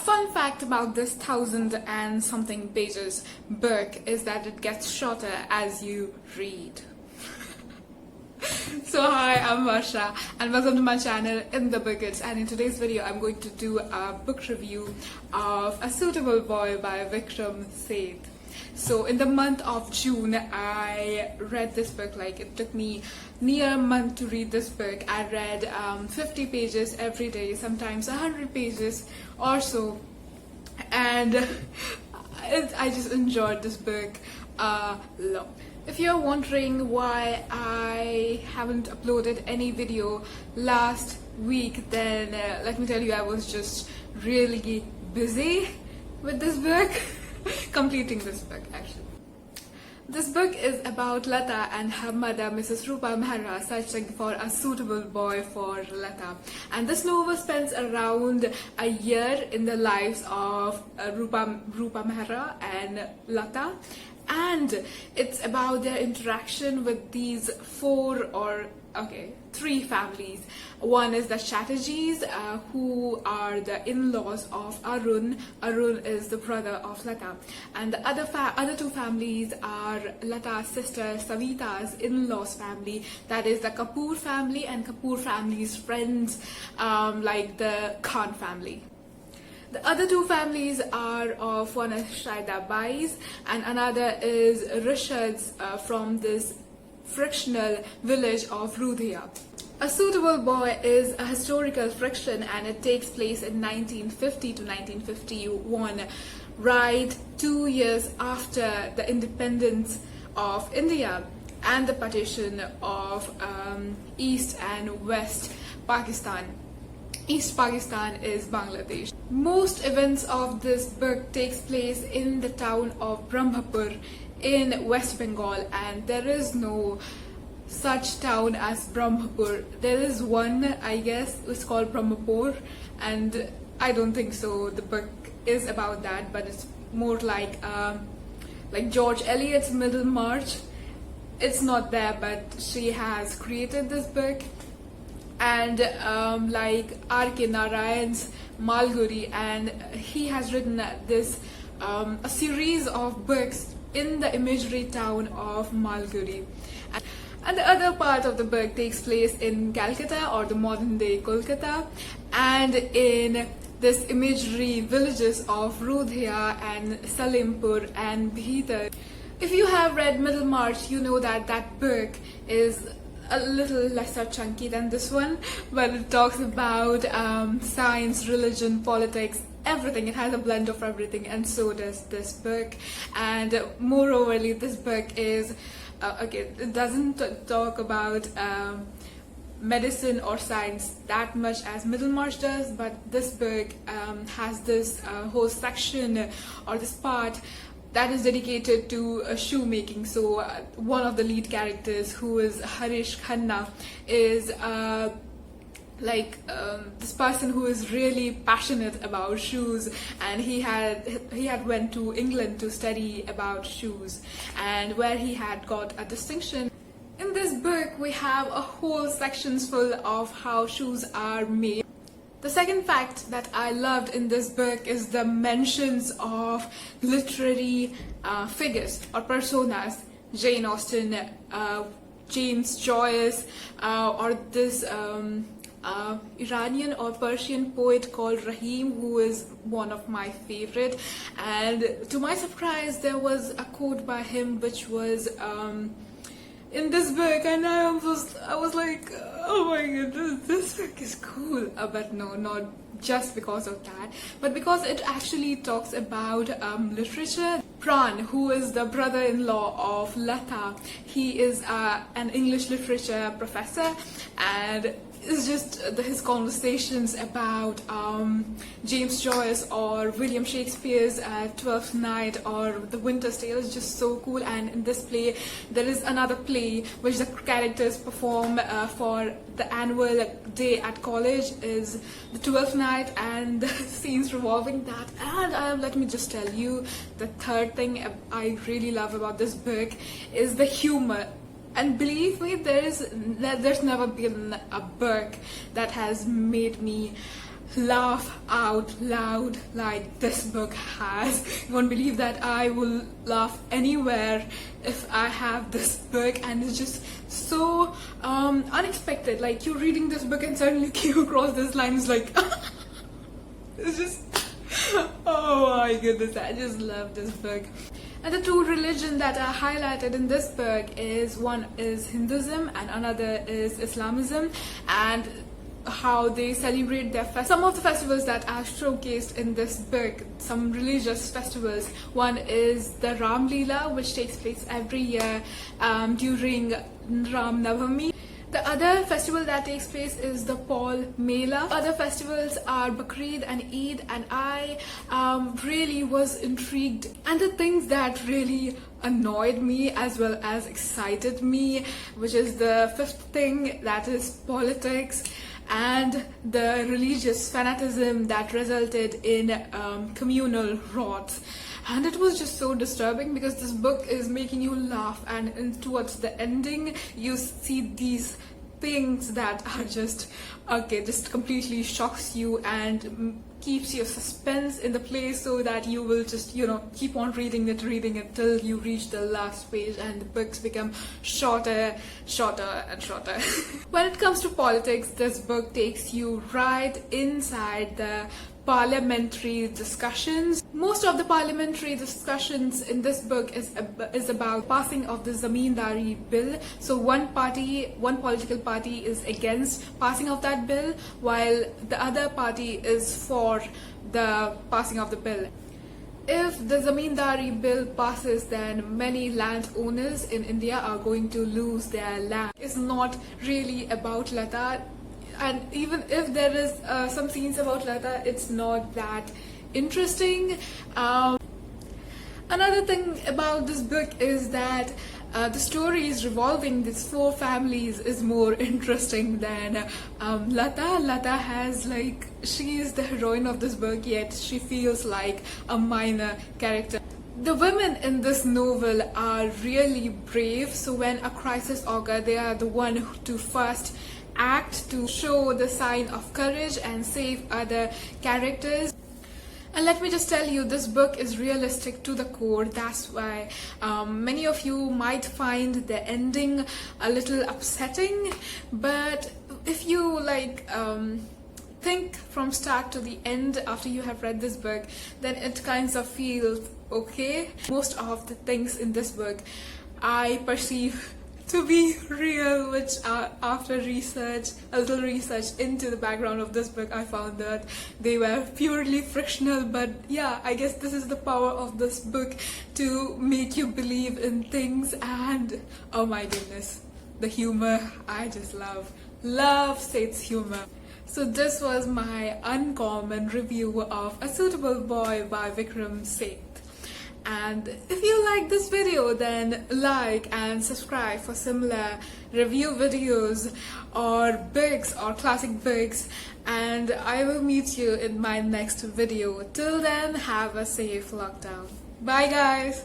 fun fact about this 1,000 and something pages book is that it gets shorter as you read. So hi, I'm Varsha and welcome to my channel In the Buckets, and in today's video I'm going to do a book review of A Suitable Boy by Recommdation. So in the month of June I read this book. Like, it took me near a month to read this book. I read 50 pages every day, sometimes 100 pages or so, and I just enjoyed this book a lot. If you're wondering why I haven't uploaded any video last week, then let me tell you, I was just really busy with this book, completing this book actually. This book is about Lata and her mother, Mrs. Rupa Mehra, searching for a suitable boy for Lata. And this novel spends around a year in the lives of Rupa Mehra and Lata. And it's about their interaction with these three families. One is the Chatterjees, who are the in-laws of Arun. Arun is the brother of Lata. And the other two families are Lata's sister Savita's in-laws family, that is the Kapoor family, and Kapoor family's friends, like the Khan family. The other two families are of one is Shaida Bai's and another is Rishad's, from this fictional village of Rudhia. A Suitable Boy is a historical fiction, and it takes place in 1950 to 1951, right 2 years after the independence of India and the partition of East and West Pakistan. East Pakistan is Bangladesh. Most events of this book takes place in the town of Brahmapur in West Bengal, and there is no such town as Brahmapur. There is one, I guess, it's called Brahmapur, and I don't think so the book is about that, but it's more like George Eliot's Middlemarch. It's not there, but she has created this book. And like R.K. Narayan's Malgudi, and he has written this a series of books in the imagery town of Malgudi. And the other part of the book takes place in Calcutta, or the modern day Kolkata, and in this imagery villages of Rudhia and Salimpur and Bhitar. If you have read Middlemarch, you know that that book is a little lesser chunky than this one, but it talks about science, religion, politics, everything. It has a blend of everything, and so does this book. And moreover, this book is it doesn't talk about medicine or science that much as Middlemarch does, but this book has this whole section, or this part, that is dedicated to shoemaking. So one of the lead characters, who is Harish Khanna, is this person who is really passionate about shoes, and he had went to England to study about shoes, and where he had got a distinction. In this book we have a whole sections full of how shoes are made. The second fact that I loved in this book is the mentions of literary figures or personas. Jane Austen, James Joyce, or this Iranian or Persian poet called Rahim, who is one of my favorite. And to my surprise, there was a quote by him which was in this book, and I was like, oh my goodness, this book is cool. But no, not just because of that, but because it actually talks about literature. Pran, who is the brother-in-law of Lata, he is an English literature professor, and it's just his conversations about James Joyce or William Shakespeare's Twelfth Night or The Winter's Tale is just so cool. And in this play, there is another play which the characters perform for the annual day at college, is The Twelfth Night, and the scenes revolving that. And let me just tell you, the third thing I really love about this book is the humor. And believe me, there's never been a book that has made me laugh out loud like this book has. You won't believe that I will laugh anywhere if I have this book, and it's just so unexpected. Like, you're reading this book and suddenly came across this line, it's like it's just oh my goodness, I just love this book. And the two religions that are highlighted in this book is, one is Hinduism and another is Islamism, and how they celebrate their some of the festivals that are showcased in this book, some religious festivals. One is the Ram Leela, which takes place every year during Ram Navami. The other festival that takes place is the Paul Mela. Other festivals are Bakrid and Eid, and I really was intrigued. And the things that really annoyed me as well as excited me, which is the fifth thing, that is politics and the religious fanaticism that resulted in communal riots. And it was just so disturbing because this book is making you laugh, and towards the ending you see these things that are just completely shocks you and keeps your suspense in the place, so that you will just keep on reading it till you reach the last page, and the books become shorter and shorter. When it comes to politics, this book takes you right inside the parliamentary discussions. Most of the parliamentary discussions in this book is about passing of the Zamindari bill. So one political party is against passing of that bill, while the other party is for the passing of the bill. If the Zamindari bill passes, then many landowners in India are going to lose their land. It's not really about Lata. And even if there is some scenes about Lata, it's not that interesting. Another thing about this book is that the stories revolving these four families is more interesting than Lata. Lata has she is the heroine of this book, yet she feels like a minor character. The women in this novel are really brave, so when a crisis occurs, they are the one to first act to show the sign of courage and save other characters. And let me just tell you, this book is realistic to the core. That's why many of you might find the ending a little upsetting, but if you think from start to the end after you have read this book, then it kind of feels okay. Most of the things in this book I perceive to be real, which after a little research into the background of this book, I found that they were purely fictional. But yeah, I guess this is the power of this book, to make you believe in things. And oh my goodness, the humor, I just love Seth's humor. So this was my uncommon review of A Suitable Boy by Vikram Seth. And if you like this video, then like and subscribe for similar review videos or books or classic books, and I will meet you in my next video. Till then, have a safe lockdown. Bye guys.